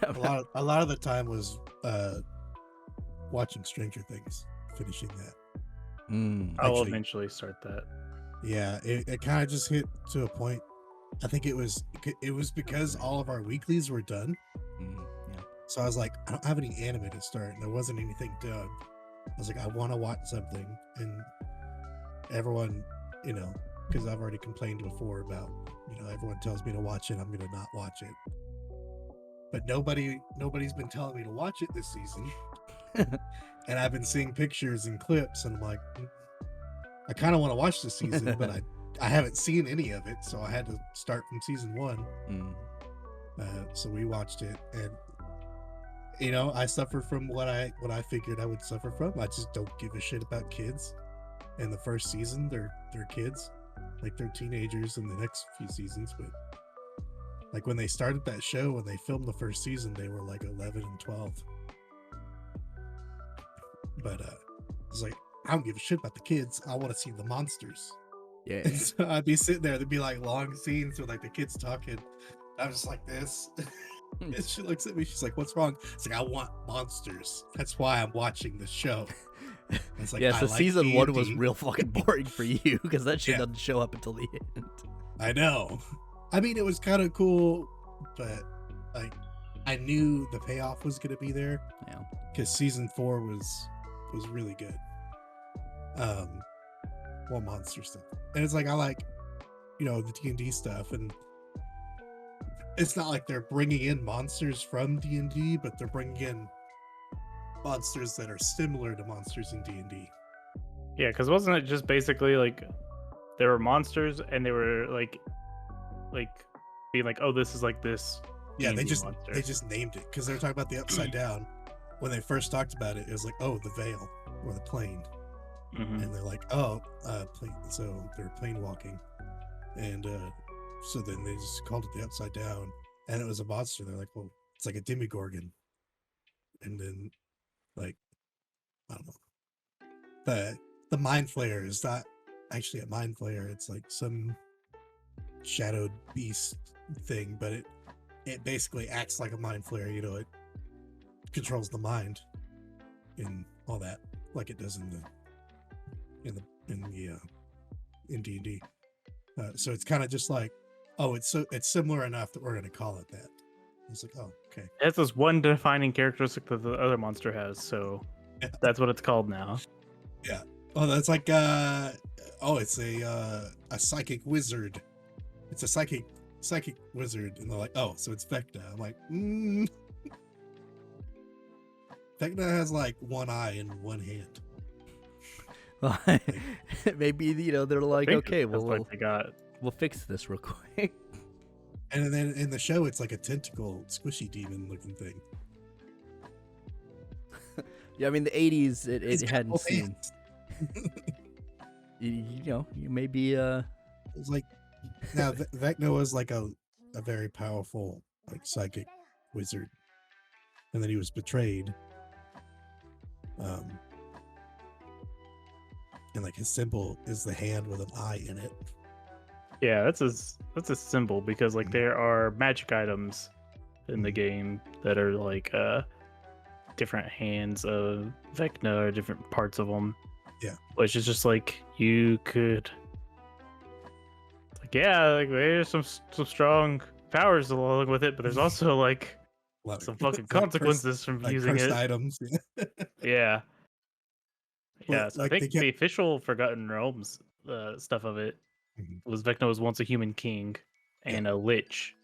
A lot of the time was watching Stranger Things, finishing that. I will Actually, eventually start that. Yeah, it kind of just hit to a point. I think it was because all of our weeklies were done. Yeah. So I was like, I don't have any anime to start, and there wasn't anything done. I was like, I want to watch something, and everyone, because I've already complained before about, everyone tells me to watch it, I'm gonna not watch it. But nobody's been telling me to watch it this season, and I've been seeing pictures and clips, and I'm like, I kind of want to watch this season, but I haven't seen any of it, so I had to start from season 1. So we watched it, and I suffer from what I figured I would suffer from. I just don't give a shit about kids. In the first season, they're kids, like they're teenagers in the next few seasons. But like when they started that show, when they filmed the first season, they were like 11 and 12. But it's like, I don't give a shit about the kids. I want to see the monsters. Yeah. And so I'd be sitting there. There'd be like long scenes with like the kids talking. I'm just like this. And she looks at me. She's like, "What's wrong?" It's like, I want monsters. That's why I'm watching the show. It's like, Yeah, so I like season D&D. 1 was real fucking boring for you because that shit doesn't show up until the end. I know. I mean, it was kind of cool, but like, I knew the payoff was going to be there. Yeah. Because season 4 was really good. Well, monster stuff, and it's like I like, the D&D stuff, and it's not like they're bringing in monsters from D&D, but they're bringing in monsters that are similar to monsters in D&D. Yeah, because wasn't it just basically like there were monsters and they were like being like, oh, this is like this. Yeah, D&D they just named it because they're talking about the Upside Down. When they first talked about it, it was like, oh, the veil or the plane. Mm-hmm. And they're like, oh, plane. So they're plane walking, and so then they just called it the Upside Down, and it was a monster. They're like, well, it's like a demigorgon, and then like, I don't know, the mind flayer is not actually a mind flayer. It's like some shadowed beast thing, but it basically acts like a mind flayer. It controls the mind and all that, like it does in D&D. So it's kind of just like, oh, it's similar enough that we're going to call it that. It's like, oh, okay. That's this one defining characteristic that the other monster has, so that's what it's called now. Yeah. Oh, that's like it's a psychic wizard. It's a psychic wizard, and they're like, oh, so it's Vecna. I'm like, Vecna has like one eye and one hand. Maybe they're like, okay, we'll fix this real quick. And then in the show, it's like a tentacle, squishy demon looking thing. Yeah, I mean the 80s, it hadn't seen. You maybe It's like, now Vecna was like a very powerful like psychic wizard, and then he was betrayed. And like his symbol is the hand with an eye in it. Yeah, that's a symbol because like there are magic items in the game that are like different hands of Vecna or different parts of them. Yeah, which is just like you could, like, there's some strong powers along with it, but there's also like some fucking consequences from using it. Items. Yeah. Yeah, so like I think the official Forgotten Realms stuff of it was Vecna was once a human king and a lich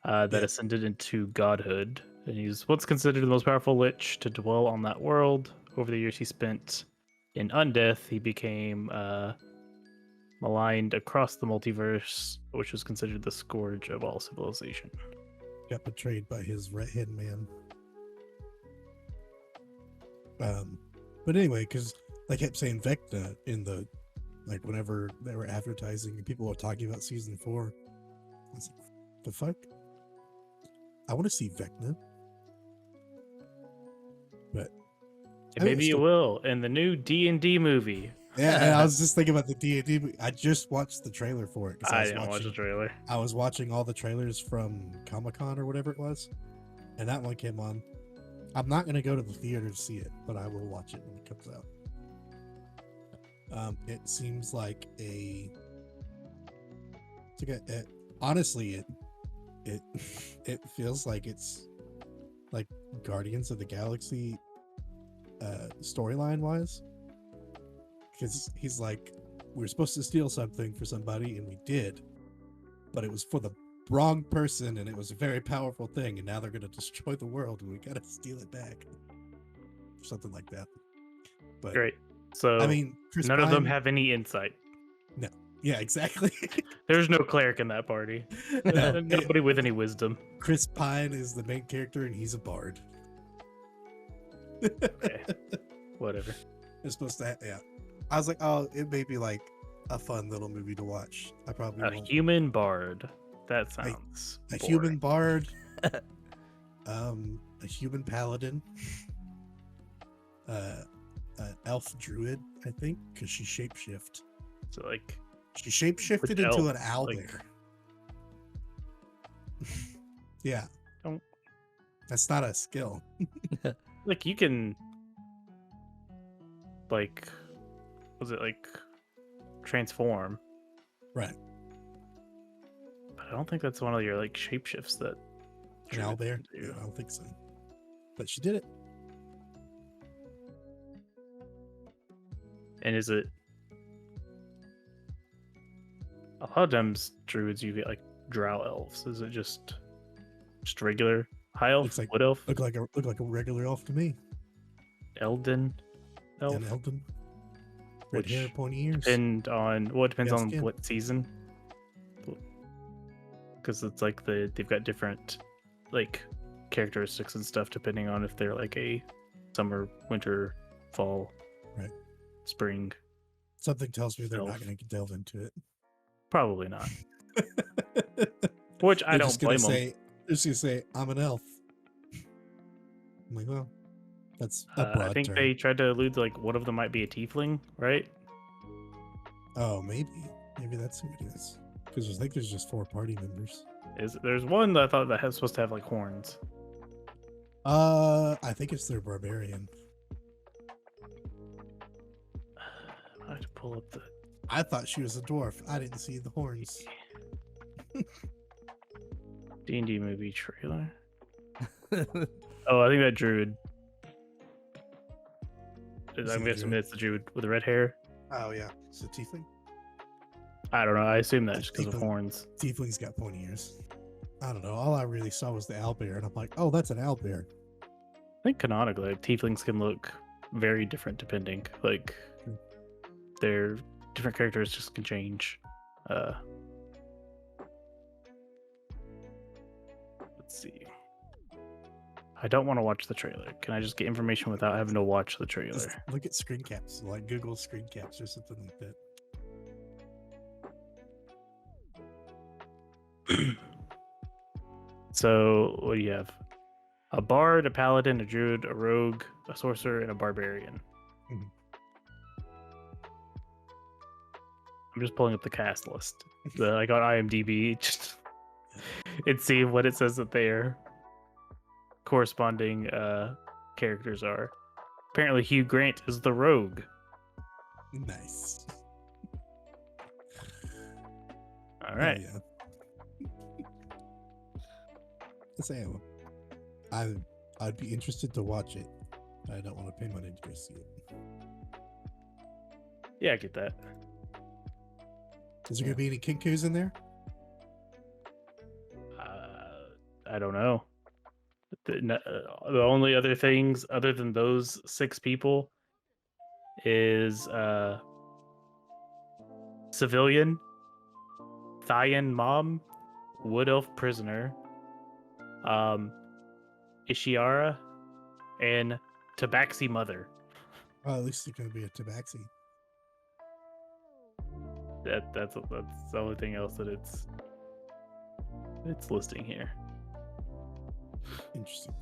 that ascended into godhood. And he was once considered the most powerful lich to dwell on that world. Over the years he spent in undeath, he became maligned across the multiverse, which was considered the scourge of all civilization. Got betrayed by his right-hand man. But anyway, because they kept saying Vecna in the, like, whenever they were advertising and people were talking about season 4, I was like, the fuck? I want to see Vecna. But maybe you will in the new D&D movie. Yeah, and I was just thinking about the D&D movie. I just watched the trailer for it. I didn't watch the trailer. I was watching all the trailers from Comic-Con or whatever it was. and that one came on. I'm not gonna go to the theater to see it, but I will watch it when it comes out. It seems like honestly, it feels like it's like Guardians of the Galaxy storyline wise, because he's like, we were supposed to steal something for somebody and we did, but it was for the wrong person and it was a very powerful thing, and now they're going to destroy the world and we got to steal it back, something like that. But great. So I mean, none of them have any insight. No. Yeah, exactly. There's no cleric in that party. No. Nobody with any wisdom. Chris Pine is the main character and he's a bard. Okay. Whatever. It's supposed to yeah. I was like, oh, it may be like a fun little movie to watch. I probably won't. Human bard. That sounds a boring. human bard. A human paladin. An elf druid, I think, because she shapeshift. So like she shapeshifted into an owlbear. Yeah. That's not a skill. Like you can like was it like transform? Right. But I don't think that's one of your like shapeshifts that An owlbear? Yeah, I don't think so. But she did it. And is it a lot of times druids you get like drow elves? Is it just regular high elf, like, wood elf? Look like a regular elf to me. Elden elf? An Elden. Red hair, pointy ears. Depends on skin. what season. Because it's like they've got different like characteristics and stuff depending on if they're like a summer, winter, fall, right, spring. Something tells me they're not going to delve into it. Probably not. Which I don't blame them. They're just going to say, I'm an elf. I'm like, well, that's a broad I think term. they tried to allude to like one of them might be a tiefling, right? Oh, maybe that's who it is. Because I think there's just 4 party members. There's one that I thought that was supposed to have like horns. I think it's their barbarian. I have to pull up the. I thought she was a dwarf. I didn't see the horns. D&D movie trailer. Oh, I think that druid. I'm guessing it's the druid with the red hair. Oh yeah, it's a tiefling. I don't know. I assume that just because of horns. Tiefling's got pointy ears. I don't know. All I really saw was the owlbear, and I'm like, oh, that's an owlbear. I think canonically, like, tieflings can look very different depending. Like, their different characteristics can change. Let's see. I don't want to watch the trailer. Can I just get information without having to watch the trailer? Just look at screen caps, like Google screen caps or something like that. So, what do you have? A bard, a paladin, a druid, a rogue, a sorcerer, and a barbarian. Mm-hmm. I'm just pulling up the cast list. I got IMDb just and see what it says that their corresponding characters are. Apparently, Hugh Grant is the rogue. Nice. All right. Oh, yeah. Say I'd be interested to watch it. I don't want to pay money to go see it. Yeah, I get that. Is there going to be any Kinkus in there? I don't know. The only other things other than those 6 people is civilian, Thyan mom, wood elf prisoner, Ishiara, and Tabaxi mother. Oh, at least it's going to be a Tabaxi. That's the only thing else that it's listing here. Interesting.